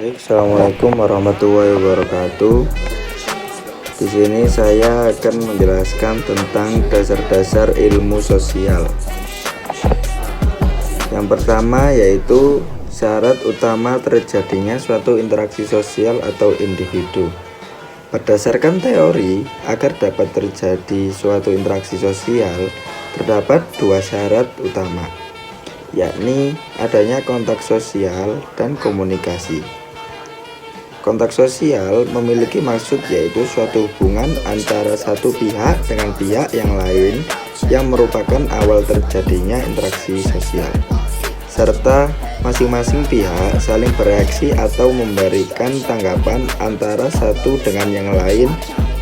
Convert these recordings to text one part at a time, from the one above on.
Assalamualaikum warahmatullahi wabarakatuh. Di sini saya akan menjelaskan tentang dasar-dasar ilmu sosial. Yang pertama yaitu syarat utama terjadinya suatu interaksi sosial atau individu. Berdasarkan teori, agar dapat terjadi suatu interaksi sosial, terdapat dua syarat utama, yakni adanya kontak sosial dan komunikasi. Kontak sosial memiliki maksud yaitu suatu hubungan antara satu pihak dengan pihak yang lain yang merupakan awal terjadinya interaksi sosial, serta masing-masing pihak saling bereaksi atau memberikan tanggapan antara satu dengan yang lain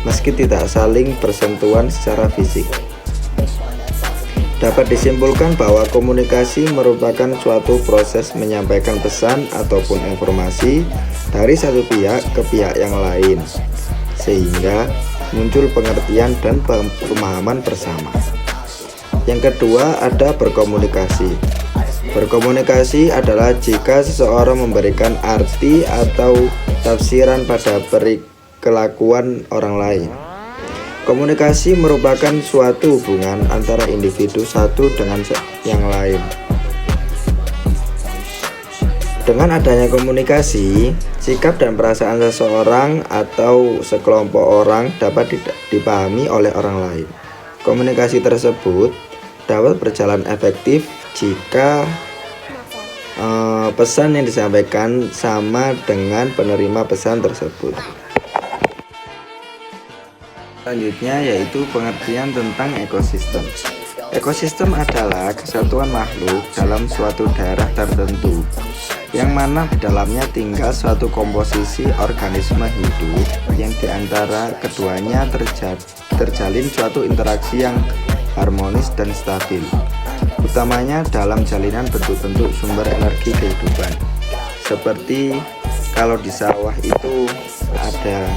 meski tidak saling bersentuhan secara fisik. Dapat disimpulkan bahwa komunikasi merupakan suatu proses menyampaikan pesan ataupun informasi dari satu pihak ke pihak yang lain, sehingga muncul pengertian dan pemahaman bersama. Yang kedua, ada berkomunikasi. Berkomunikasi adalah jika seseorang memberikan arti atau tafsiran pada perilakuan orang lain. Komunikasi merupakan suatu hubungan antara individu satu dengan yang lain. Dengan adanya komunikasi, sikap dan perasaan seseorang atau sekelompok orang dapat dipahami oleh orang lain. Komunikasi tersebut dapat berjalan efektif jika pesan yang disampaikan sama dengan penerima pesan tersebut. Selanjutnya yaitu pengertian tentang ekosistem. Ekosistem adalah kesatuan makhluk dalam suatu daerah tertentu, yang mana di dalamnya tinggal suatu komposisi organisme hidup yang diantara keduanya terjalin suatu interaksi yang harmonis dan stabil, utamanya dalam jalinan bentuk-bentuk sumber energi kehidupan. Seperti kalau di sawah itu ada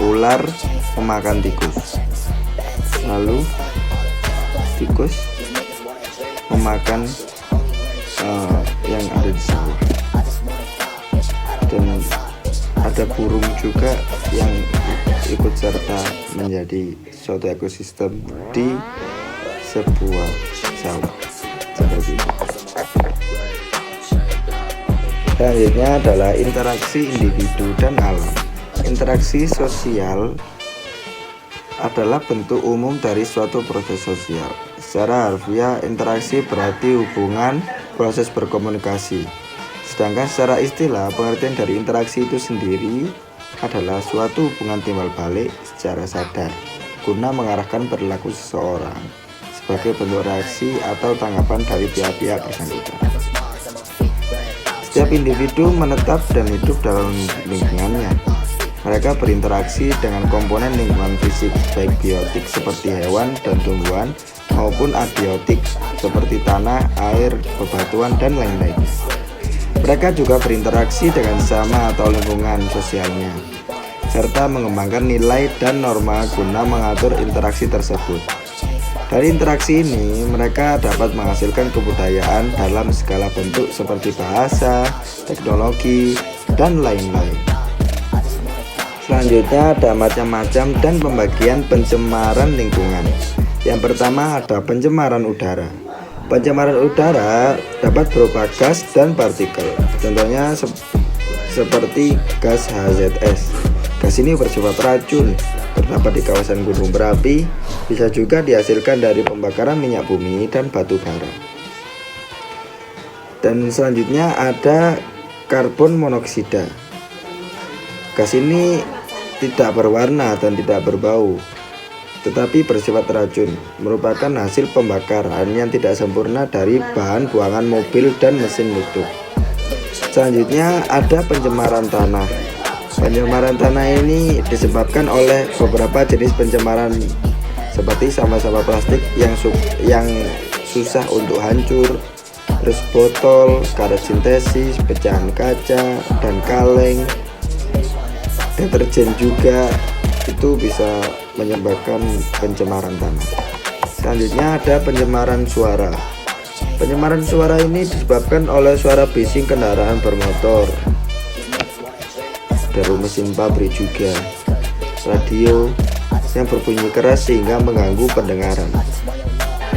ular memakan tikus, lalu tikus memakan yang ada di sawah, dan ada burung juga yang ikut serta menjadi suatu ekosistem di sebuah sawah seperti itu. Selanjutnya adalah interaksi individu dan alam. Interaksi sosial adalah bentuk umum dari suatu proses sosial. Secara harfiah, interaksi berarti hubungan proses berkomunikasi. Sedangkan secara istilah, pengertian dari interaksi itu sendiri adalah suatu hubungan timbal balik secara sadar guna mengarahkan perilaku seseorang sebagai bentuk reaksi atau tanggapan dari pihak-pihak bersangkutan. Setiap individu menetap dan hidup dalam lingkungannya. Mereka berinteraksi dengan komponen lingkungan fisik, baik biotik seperti hewan dan tumbuhan maupun abiotik seperti tanah, air, bebatuan, dan lain-lain. Mereka juga berinteraksi dengan sesama atau lingkungan sosialnya, serta mengembangkan nilai dan norma guna mengatur interaksi tersebut. Dari interaksi ini, mereka dapat menghasilkan kebudayaan dalam segala bentuk seperti bahasa, teknologi, dan lain-lain. Selanjutnya ada macam-macam dan pembagian pencemaran lingkungan. Yang pertama ada pencemaran udara. Pencemaran udara dapat berupa gas dan partikel. Contohnya seperti gas HZS. Gas ini bersifat racun, terdapat di kawasan gunung berapi, bisa juga dihasilkan dari pembakaran minyak bumi dan batu bara. Dan selanjutnya ada karbon monoksida. Gas ini tidak berwarna dan tidak berbau, tetapi bersifat racun, merupakan hasil pembakaran yang tidak sempurna dari bahan buangan mobil dan mesin letuk. Selanjutnya ada pencemaran tanah. Pencemaran tanah ini disebabkan oleh beberapa jenis pencemaran seperti sampah-sampah plastik yang susah untuk hancur, terus botol, karet sintesis, pecahan kaca, dan kaleng. Deterjen juga itu bisa menyebabkan pencemaran tanah. Selanjutnya ada pencemaran suara. Pencemaran suara ini disebabkan oleh suara bising kendaraan bermotor, model mesin pabrik juga, radio yang berbunyi keras sehingga mengganggu pendengaran.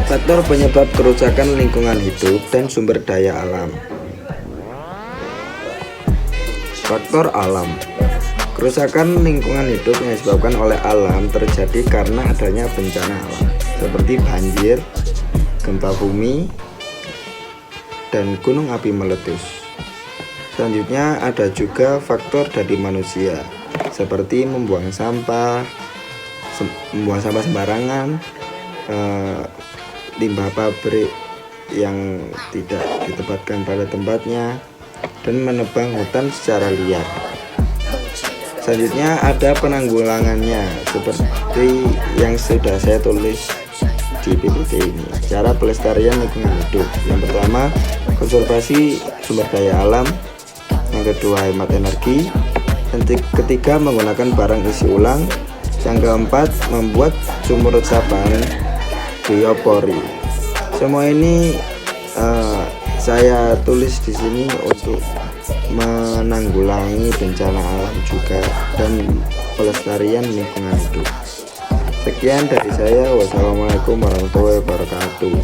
Faktor penyebab kerusakan lingkungan hidup dan sumber daya alam. Faktor alam. Kerusakan lingkungan hidup yang disebabkan oleh alam terjadi karena adanya bencana alam seperti banjir, gempa bumi, dan gunung api meletus. Selanjutnya ada juga faktor dari manusia seperti membuang sampah sembarangan, limbah pabrik yang tidak ditempatkan pada tempatnya, dan menebang hutan secara liar. Selanjutnya ada penanggulangannya seperti yang sudah saya tulis di PPT ini. Cara pelestarian lingkungan hidup. Yang pertama, konservasi sumber daya alam. Yang kedua, hemat energi. Yang ketiga, menggunakan barang isi ulang. Yang keempat, membuat sumur resapan biopori. Semua ini saya tulis di sini untuk menanggulangi bencana alam juga dan pelestarian lingkungan hidup. Sekian dari saya. Wassalamualaikum warahmatullahi wabarakatuh.